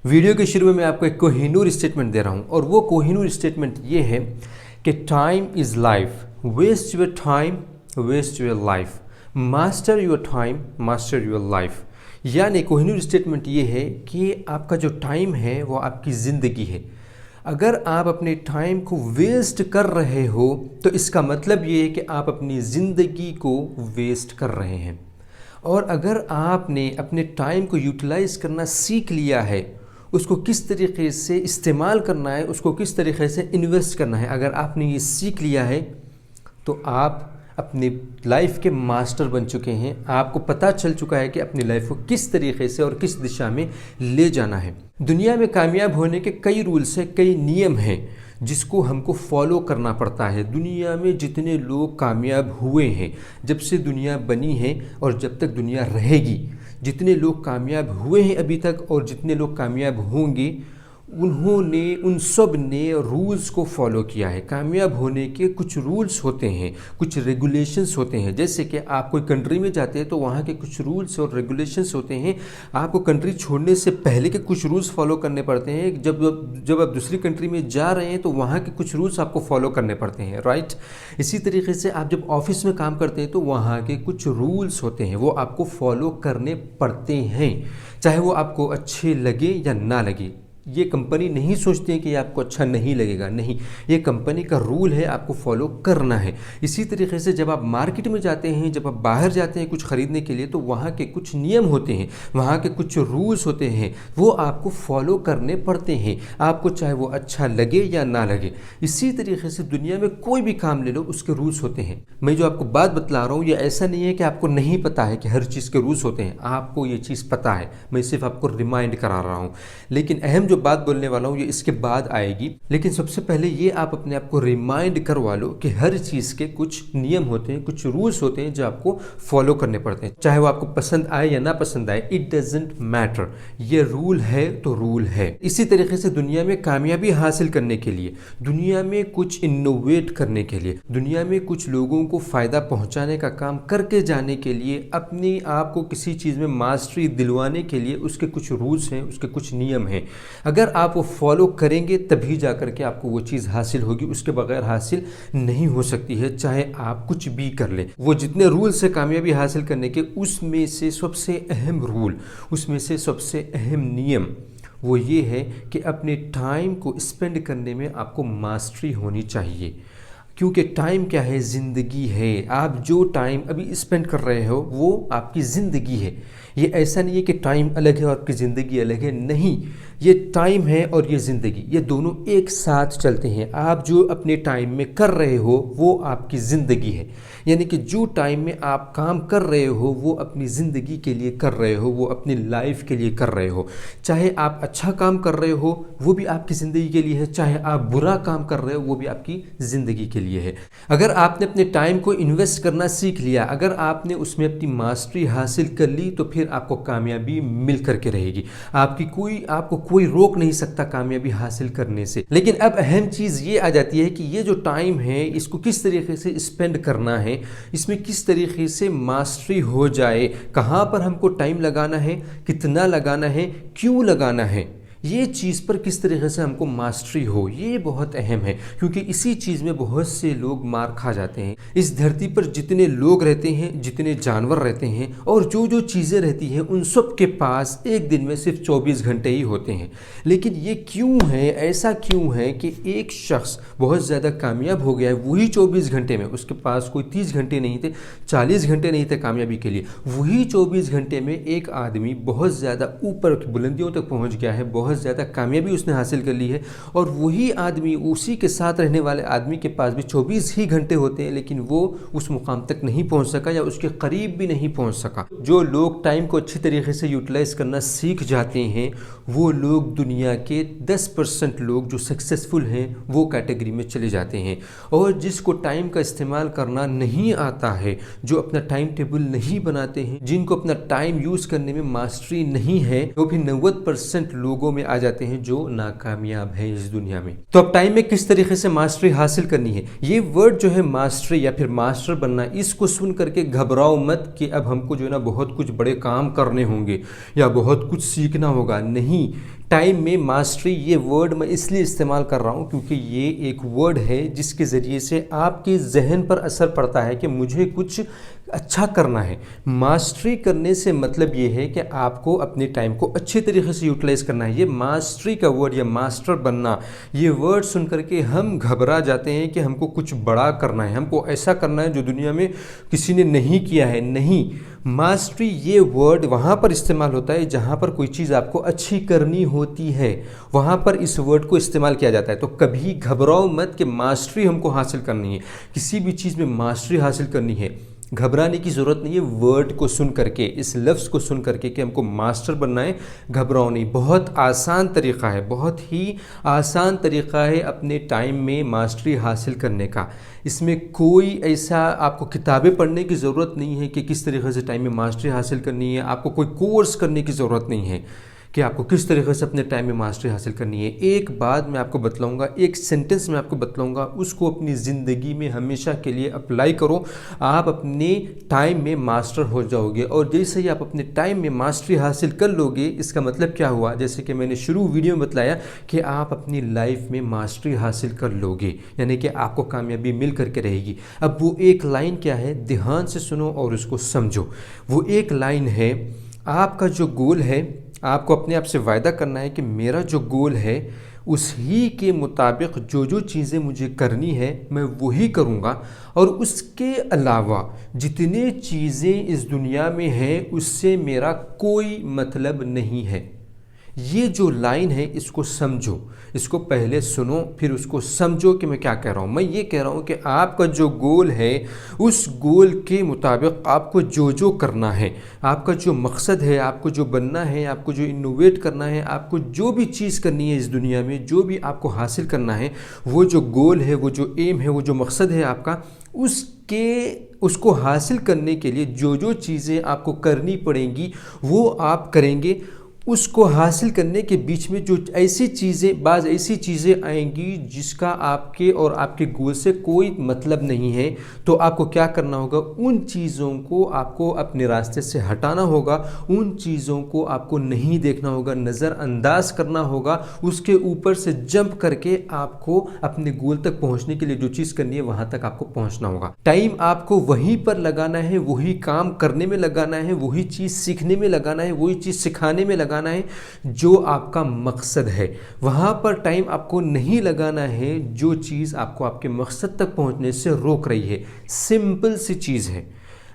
Video के शुरू में मैं आपको एक कोहिनूर स्टेटमेंट दे रहा हूँ और वो कोहिनूर स्टेटमेंट ये है कि time is life, waste your time, waste your life, master your time, master your life. यानी कोहिनूर स्टेटमेंट ये है कि आपका जो टाइम है वो आपकी ज़िंदगी है। अगर आप अपने टाइम को वेस्ट कर रहे हो तो इसका मतलब ये है कि आप अपनी ज़िंदगी को वेस्ट कर रहे हैं। और अगर आपने अपने टाइम को यूटिलाइज़ करना सीख लिया है, उसको किस तरीके से इस्तेमाल करना है, उसको किस तरीके से इन्वेस्ट करना है, अगर आपने ये सीख लिया है तो आप अपनी लाइफ के मास्टर बन चुके हैं। आपको पता चल चुका है कि अपनी लाइफ को किस तरीके से और किस दिशा में ले जाना है। दुनिया में कामयाब होने के कई रूल्स हैं, कई नियम हैं जिसको हमको फॉलो करना पड़ता है। दुनिया में जितने लोग कामयाब हुए हैं, जब से दुनिया बनी है और जब तक दुनिया रहेगी, जितने लोग कामयाब हुए हैं अभी तक और जितने लोग कामयाब होंगे, उन्होंने उन सब ने रूल्स को फॉलो किया है। कामयाब होने के कुछ रूल्स होते हैं, कुछ रेगुलेशंस होते हैं। जैसे कि आप कोई कंट्री में जाते हैं तो वहाँ के कुछ रूल्स और रेगुलेशंस होते हैं। आपको कंट्री छोड़ने से पहले के कुछ रूल्स फॉलो करने पड़ते हैं। जब आप दूसरी कंट्री में जा रहे हैं तो वहाँ के कुछ रूल्स आपको फॉलो करने पड़ते हैं, राइट। इसी तरीके से आप जब ऑफिस में काम करते हैं तो वहाँ के कुछ रूल्स होते हैं, वो आपको फॉलो करने पड़ते हैं, चाहे वो आपको अच्छे लगे या ना लगे। ये कंपनी नहीं सोचती है कि ये आपको अच्छा नहीं लगेगा, नहीं, ये कंपनी का रूल है, आपको फॉलो करना है। इसी तरीके से जब आप मार्केट में जाते हैं, जब आप बाहर जाते हैं कुछ ख़रीदने के लिए, तो वहाँ के कुछ नियम होते हैं, वहाँ के कुछ रूल्स होते हैं, वो आपको फॉलो करने पड़ते हैं, आपको चाहे वो अच्छा लगे या ना लगे। इसी तरीके से दुनिया में कोई भी काम ले लो, उसके रूल्स होते हैं। मैं जो आपको बात बतला रहा हूँ ये ऐसा नहीं है कि आपको नहीं पता है कि हर चीज़ के रूल्स होते हैं, आपको ये चीज़ पता है, मैं सिर्फ आपको रिमाइंड करा रहा हूँ। लेकिन अहम जो बात बोलने वाला हूँ ये इसके बाद आएगी। लेकिन सबसे पहले ये आप अपने आप को रिमाइंड करवा लो कि हर चीज़ के कुछ नियम होते हैं, कुछ रूल्स होते हैं जो आपको फॉलो करने पड़ते हैं। चाहे वो आपको पसंद आए या ना पसंद आए, इट डजंट मैटर, ये रूल है तो रूल है। इसी तरीके से दुनिया में कामयाबी हासिल करने के लिए, दुनिया में कुछ इनोवेट करने के लिए, दुनिया में कुछ लोगों को फ़ायदा पहुँचाने का काम करके जाने के लिए, अपने आप को किसी चीज़ में मास्टरी दिलवाने के लिए उसके कुछ रूल्स हैं, उसके कुछ नियम हैं। अगर आप वो फॉलो करेंगे तभी जा कर के आपको वो चीज़ हासिल होगी, उसके बगैर हासिल नहीं हो सकती है, चाहे आप कुछ भी कर लें। वो जितने रूल से कामयाबी हासिल करने के, उसमें से सबसे अहम रूल, उसमें से सबसे अहम नियम वो ये है कि अपने टाइम को स्पेंड करने में आपको मास्टरी होनी चाहिए। क्योंकि टाइम क्या है? ज़िंदगी है। आप जो टाइम अभी स्पेंड कर रहे हो वो आपकी ज़िंदगी है। ये ऐसा नहीं है कि टाइम अलग है और आपकी ज़िंदगी अलग है, नहीं, ये टाइम है और ये ज़िंदगी, ये दोनों एक साथ चलते हैं। आप जो अपने टाइम में कर रहे हो वो आपकी ज़िंदगी है। यानी कि जो टाइम में आप काम कर रहे हो वो अपनी ज़िंदगी के लिए कर रहे हो, वो अपनी लाइफ के लिए कर रहे हो। चाहे आप अच्छा काम कर रहे हो वो भी आपकी ज़िंदगी के लिए है, चाहे आप बुरा काम कर रहे हो वो भी आपकी ज़िंदगी के लिए है। अगर आपने अपने टाइम को इन्वेस्ट करना सीख लिया, अगर आपने उसमें अपनी मास्टरी हासिल कर ली, तो फिर आपको कामयाबी मिल करके रहेगी। आपको कोई रोक नहीं सकता कामयाबी हासिल करने से। लेकिन अब अहम चीज़ ये आ जाती है कि ये जो टाइम है इसको किस तरीके से स्पेंड करना है, इसमें किस तरीके से मास्टरी हो जाए, कहाँ पर हमको टाइम लगाना है, कितना लगाना है, क्यों लगाना है, ये चीज़ पर किस तरीके से हमको मास्टरी हो, ये बहुत अहम है। क्योंकि इसी चीज़ में बहुत से लोग मार खा जाते हैं। इस धरती पर जितने लोग रहते हैं, जितने जानवर रहते हैं और जो चीज़ें रहती हैं, उन सब के पास एक दिन में सिर्फ 24 घंटे ही होते हैं। लेकिन ये क्यों है, ऐसा क्यों है कि एक शख्स बहुत ज़्यादा कामयाब हो गया है, वही 24 घंटे में, उसके पास कोई 30 घंटे नहीं थे, 40 घंटे नहीं थे कामयाबी के लिए, वही 24 घंटे में एक आदमी बहुत ज़्यादा ऊपर की बुलंदियों तक पहुँच गया है, बहुत ज़्यादा कामयाबी उसने हासिल कर ली है। और वही आदमी, उसी के साथ रहने वाले आदमी के पास भी 24 ही घंटे होते हैं, लेकिन वो उस मुकाम तक नहीं पहुंच सका या उसके करीब भी नहीं पहुंच सका। जो लोग टाइम को अच्छी तरीके से यूटिलाइज करना सीख जाते हैं, वो लोग दुनिया के 10% लोग जो सक्सेसफुल हैं वो कैटेगरी में चले जाते हैं। और जिसको टाइम का इस्तेमाल करना नहीं आता है, जो अपना टाइम टेबल नहीं बनाते हैं, जिनको अपना टाइम यूज़ करने में मास्टरी नहीं है, वो भी 90% लोगों में आ जाते हैं जो नाकामयाब हैं इस दुनिया में। तो अब टाइम में किस तरीके से मास्टरी हासिल करनी है, ये वर्ड जो है मास्टरी या फिर मास्टर बनना, इसको सुन करके घबराओ मत कि अब हमको जो है ना बहुत कुछ बड़े काम करने होंगे या बहुत कुछ सीखना होगा। नहीं, ٹائم میں ماسٹری یہ ورڈ میں اس لیے استعمال کر رہا ہوں کیونکہ یہ ایک ورڈ ہے جس کے ذریعے سے آپ کے ذہن پر اثر پڑتا ہے کہ مجھے کچھ اچھا کرنا ہے۔ ماسٹری کرنے سے مطلب یہ ہے کہ آپ کو اپنے ٹائم کو اچھے طریقے سے یوٹیلائز کرنا ہے۔ یہ ماسٹری کا ورڈ یا ماسٹر بننا، یہ ورڈ سن کر کے ہم گھبرا جاتے ہیں کہ ہم کو کچھ بڑا کرنا ہے، ہم کو ایسا کرنا ہے جو دنیا میں کسی نے نہیں کیا ہے۔ نہیں، ماسٹری یہ ورڈ وہاں پر استعمال ہوتا ہے جہاں پر کوئی چیز آپ کو اچھی کرنی ہوتی ہے، وہاں پر اس ورڈ کو استعمال کیا جاتا ہے۔ تو کبھی گھبراؤ مت کہ ماسٹری ہم کو حاصل کرنی ہے، کسی بھی چیز میں ماسٹری حاصل کرنی ہے، گھبرانے کی ضرورت نہیں ہے۔ ورڈ کو سن کر کے، اس لفظ کو سن کر کے کہ ہم کو ماسٹر بننا ہے، گھبراؤ نہیں۔ بہت آسان طریقہ ہے، بہت ہی آسان طریقہ ہے اپنے ٹائم میں ماسٹری حاصل کرنے کا۔ اس میں کوئی ایسا آپ کو کتابیں پڑھنے کی ضرورت نہیں ہے کہ کس طریقے سے ٹائم میں ماسٹری حاصل کرنی ہے، آپ کو کوئی کورس کرنے کی ضرورت نہیں ہے کہ آپ کو کس طریقے سے اپنے ٹائم میں ماسٹری حاصل کرنی ہے۔ ایک بات میں آپ کو بتلاؤں گا، ایک سینٹنس میں آپ کو بتلاؤں گا، اس کو اپنی زندگی میں ہمیشہ کے لیے اپلائی کرو، آپ اپنے ٹائم میں ماسٹر ہو جاؤ گے۔ اور جیسے ہی آپ اپنے ٹائم میں ماسٹری حاصل کر لو گے، اس کا مطلب کیا ہوا؟ جیسے کہ میں نے شروع ویڈیو میں بتلایا کہ آپ اپنی لائف میں ماسٹری حاصل کر لو گے، یعنی کہ آپ کو کامیابی مل کر کے رہے گی۔ اب وہ ایک لائن کیا ہے؟ دھیان سے سنو اور اس کو سمجھو۔ وہ ایک لائن ہے، آپ کا جو گول ہے، آپ کو اپنے آپ سے وعدہ کرنا ہے کہ میرا جو گول ہے اس ہی کے مطابق جو چیزیں مجھے کرنی ہے میں وہی کروں گا، اور اس کے علاوہ جتنے چیزیں اس دنیا میں ہیں اس سے میرا کوئی مطلب نہیں ہے۔ یہ جو لائن ہے اس کو سمجھو، اس کو پہلے سنو پھر اس کو سمجھو کہ میں کیا کہہ رہا ہوں۔ میں یہ کہہ رہا ہوں کہ آپ کا جو گول ہے اس گول کے مطابق آپ کو جو کرنا ہے، آپ کا جو مقصد ہے، آپ کو جو بننا ہے، آپ کو جو انوویٹ کرنا ہے، آپ کو جو بھی چیز کرنی ہے اس دنیا میں، جو بھی آپ کو حاصل کرنا ہے، وہ جو گول ہے، وہ جو ایم ہے، وہ جو مقصد ہے آپ کا، اس کو حاصل کرنے کے لیے جو چیزیں آپ کو کرنی پڑیں گی وہ آپ کریں گے۔ اس کو حاصل کرنے کے بیچ میں جو بعض ایسی چیزیں آئیں گی جس کا آپ کے اور آپ کے گول سے کوئی مطلب نہیں ہے، تو آپ کو کیا کرنا ہوگا؟ ان چیزوں کو آپ کو اپنے راستے سے ہٹانا ہوگا، ان چیزوں کو آپ کو نہیں دیکھنا ہوگا، نظر انداز کرنا ہوگا، اس کے اوپر سے جمپ کر کے آپ کو اپنے گول تک پہنچنے کے لیے جو چیز کرنی ہے وہاں تک آپ کو پہنچنا ہوگا۔ ٹائم آپ کو وہیں پر لگانا ہے، وہی کام کرنے میں لگانا ہے، وہی چیز سیکھنے میں لگانا ہے، وہی چیز سکھانے میں لگانا ہے جو آپ کا مقصد ہے۔ وہاں پر ٹائم آپ کو نہیں لگانا ہے جو چیز آپ کو آپ کے مقصد تک پہنچنے سے روک رہی ہے۔ سمپل سی چیز ہے،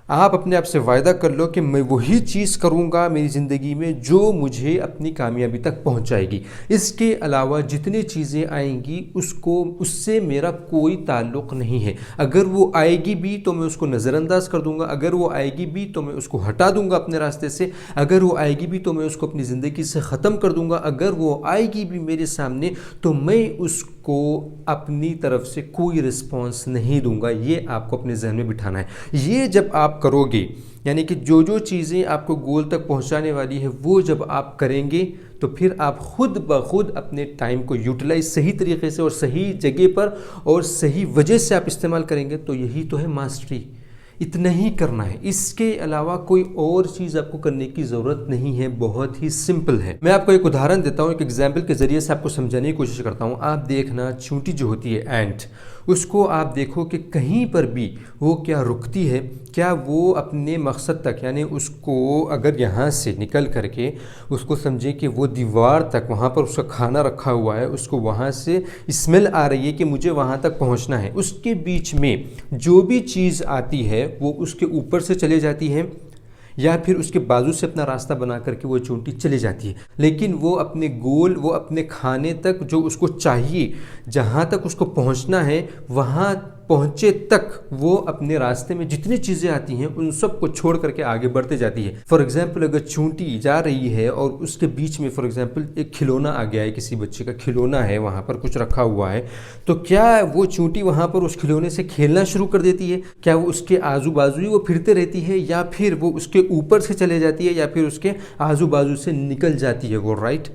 آپ اپنے آپ سے وعدہ کر لو کہ میں وہی چیز کروں گا میری زندگی میں جو مجھے اپنی کامیابی تک پہنچائے گی۔ اس کے علاوہ جتنی چیزیں آئیں گی اس سے میرا کوئی تعلق نہیں ہے۔ اگر وہ آئے گی بھی تو میں اس کو نظر انداز کر دوں گا، اگر وہ آئے گی بھی تو میں اس کو ہٹا دوں گا اپنے راستے سے، اگر وہ آئے گی بھی تو میں اس کو اپنی زندگی سے ختم کر دوں گا، اگر وہ آئے گی بھی میرے سامنے تو میں اس کو اپنی طرف سے کوئی رسپانس نہیں دوں گا۔ یہ آپ کو اپنے ذہن میں بٹھانا ہے۔ یہ جب آپ کرو گے، یعنی کہ جو چیزیں آپ کو گول تک پہنچانے والی ہے وہ جب آپ کریں گے تو پھر آپ خود بخود اپنے ٹائم کو یوٹیلائز صحیح طریقے سے اور صحیح جگہ پر اور صحیح وجہ سے آپ استعمال کریں گے۔ تو یہی تو ہے ماسٹری، اتنا ہی کرنا ہے، اس کے علاوہ کوئی اور چیز آپ کو کرنے کی ضرورت نہیں ہے، بہت ہی سمپل ہے۔ میں آپ کو ایک ادھارن دیتا ہوں، ایک ایگزامپل کے ذریعے سے آپ کو سمجھانے کی کوشش کرتا ہوں۔ آپ دیکھنا، چونٹی جو ہوتی ہے اینٹ، اس کو آپ دیکھو کہ کہیں پر بھی وہ کیا رکتی ہے، کیا وہ اپنے مقصد تک، یعنی اس کو اگر یہاں سے نکل کر کے اس کو سمجھیں کہ وہ دیوار تک، وہاں پر اس کا کھانا رکھا ہوا ہے، اس کو وہاں سے اسمیل آ رہی ہے کہ مجھے وہاں تک پہنچنا ہے، اس کے بیچ میں جو بھی چیز آتی ہے وہ اس کے اوپر سے چلے جاتی ہے یا پھر اس کے بازو سے اپنا راستہ بنا کر کے وہ چونٹی چلی جاتی ہے، لیکن وہ اپنے گول، وہ اپنے کھانے تک جو اس کو چاہیے، جہاں تک اس کو پہنچنا ہے، وہاں پہنچے تک وہ اپنے راستے میں جتنی چیزیں آتی ہیں ان سب کو چھوڑ کر کے آگے بڑھتے جاتی ہے۔ فار ایگزامپل اگر چونٹی جا رہی ہے اور اس کے بیچ میں فار ایگزامپل ایک کھلونا آ گیا ہے، کسی بچے کا کھلونا ہے، وہاں پر کچھ رکھا ہوا ہے، تو کیا وہ چونٹی وہاں پر اس کھلونے سے کھیلنا شروع کر دیتی ہے؟ کیا وہ اس کے آزو بازو ہی وہ پھرتے رہتی ہے، یا پھر وہ اس کے اوپر سے چلے جاتی ہے، یا پھر اس کے آزو بازو سے نکل جاتی ہے وہ؟ رائٹ،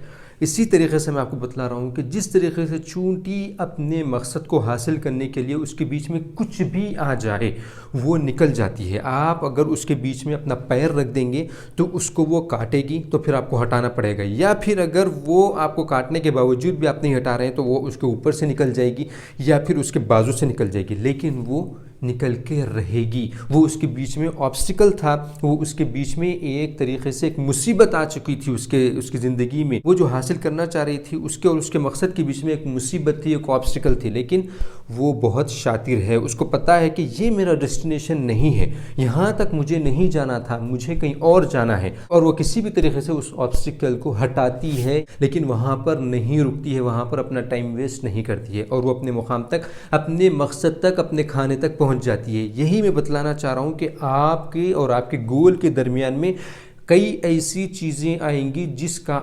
इसी तरीके से मैं आपको बतला रहा हूँ कि जिस तरीके से चूंटी अपने मकसद को हासिल करने के लिए उसके बीच में कुछ भी आ जाए वो निकल जाती है। आप अगर उसके बीच में अपना पैर रख देंगे तो उसको वो काटेगी, तो फिर आपको हटाना पड़ेगा, या फिर अगर वो आपको काटने के बावजूद भी आप नहीं हटा रहे हैं तो वो उसके ऊपर से निकल जाएगी या फिर उसके बाजू से निकल जाएगी, लेकिन वो निकल के रहेगी। वो उसके बीच में ऑब्स्टिकल था, वो उसके बीच में एक तरीके से एक मुसीबत आ चुकी थी उसकी ज़िंदगी में। वो जो हासिल करना चाह रही थी उसके और उसके मकसद के बीच में एक मुसीबत थी, एक ऑब्स्टिकल थी, लेकिन वो बहुत शातिर है। उसको पता है कि ये मेरा डेस्टिनेशन नहीं है, यहाँ तक मुझे नहीं जाना था, मुझे कहीं और जाना है, और वो किसी भी तरीके से उस ऑब्स्टिकल को हटाती है, लेकिन वहाँ पर नहीं रुकती है, वहाँ पर अपना टाइम वेस्ट नहीं करती है, और वो अपने मुकाम तक, अपने मकसद तक, अपने खाने तक पहुँच जाती है। यही मैं बतलाना चाह रहा हूँ कि आपके और आपके गोल के दरमियान में कई ऐसी चीज़ें आएंगी जिसका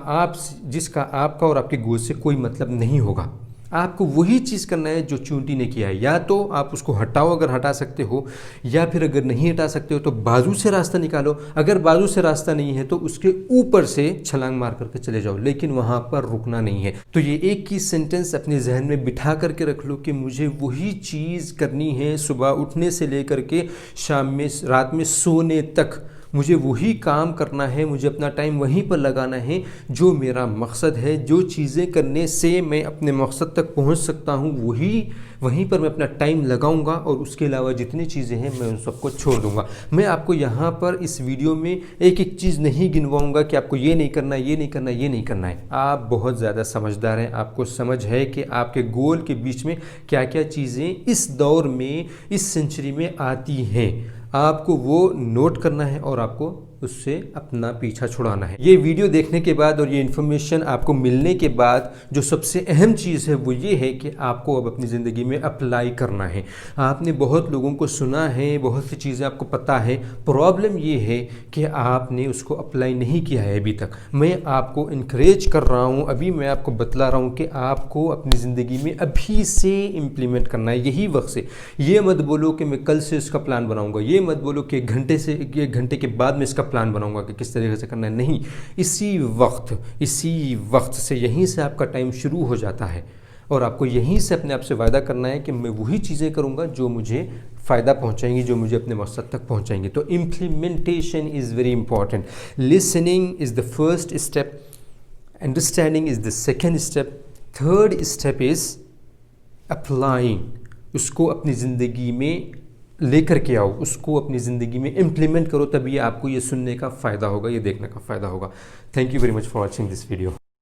आपका और आपके गोल से कोई मतलब नहीं होगा। आपको वही चीज़ करना है जो चूंटी ने किया है। या तो आप उसको हटाओ अगर हटा सकते हो, या फिर अगर नहीं हटा सकते हो तो बाजू से रास्ता निकालो, अगर बाजू से रास्ता नहीं है तो उसके ऊपर से छलांग मार करके चले जाओ, लेकिन वहाँ पर रुकना नहीं है। तो ये एक ही सेंटेंस अपने जहन में बिठा करके रख लो कि मुझे वही चीज़ करनी है, सुबह उठने से लेकर के शाम में, रात में सोने तक मुझे वही काम करना है, मुझे अपना टाइम वहीं पर लगाना है जो मेरा मकसद है। जो चीज़ें करने से मैं अपने मकसद तक पहुंच सकता हूं वहीं पर मैं अपना टाइम लगाऊंगा, और उसके अलावा जितनी चीज़ें हैं मैं उन सबको छोड़ दूंगा। मैं आपको यहाँ पर इस वीडियो में एक एक चीज़ नहीं गिनवाऊंगा कि आपको ये नहीं करना, ये नहीं करना, ये नहीं करना है। आप बहुत ज़्यादा समझदार हैं, आपको समझ है कि आपके गोल के बीच में क्या क्या चीज़ें इस दौर में, इस सेंचुरी में आती हैं। आपको वो नोट करना है और आपको उससे अपना पीछा छुड़ाना है। ये वीडियो देखने के बाद और ये इन्फॉर्मेशन आपको मिलने के बाद जो सबसे अहम चीज़ है वो ये है कि आपको अब अपनी ज़िंदगी में अप्लाई करना है। आपने बहुत लोगों को सुना है, बहुत सी चीज़ें आपको पता है, प्रॉब्लम ये है कि आपने उसको अप्लाई नहीं किया है अभी तक। मैं आपको इनकरेज कर रहा हूँ, अभी मैं आपको बतला रहा हूँ कि आपको अपनी ज़िंदगी में अभी से इम्प्लीमेंट करना है, यही वक्त से। ये मत बोलो कि मैं कल से इसका प्लान बनाऊँगा, ये मत बोलो कि एक घंटे के बाद मैं इसका प्लान बनाऊंगा कि किस तरीके से करना है। नहीं, इसी वक्त से, यहीं से आपका टाइम शुरू हो जाता है, और आपको यहीं से अपने आप से वायदा करना है कि मैं वही चीज़ें करूंगा जो मुझे फ़ायदा पहुंचाएंगी, जो मुझे अपने मकसद तक पहुंचाएंगी। तो implementation is very important. Listening is the first step, understanding is the second step, third step is applying. उसको अपनी ज़िंदगी में लेकर के आओ, उसको अपनी ज़िंदगी में इम्प्लीमेंट करो, तभी आपको ये सुनने का फ़ायदा होगा, ये देखने का फ़ायदा होगा। Thank you very much for watching this video.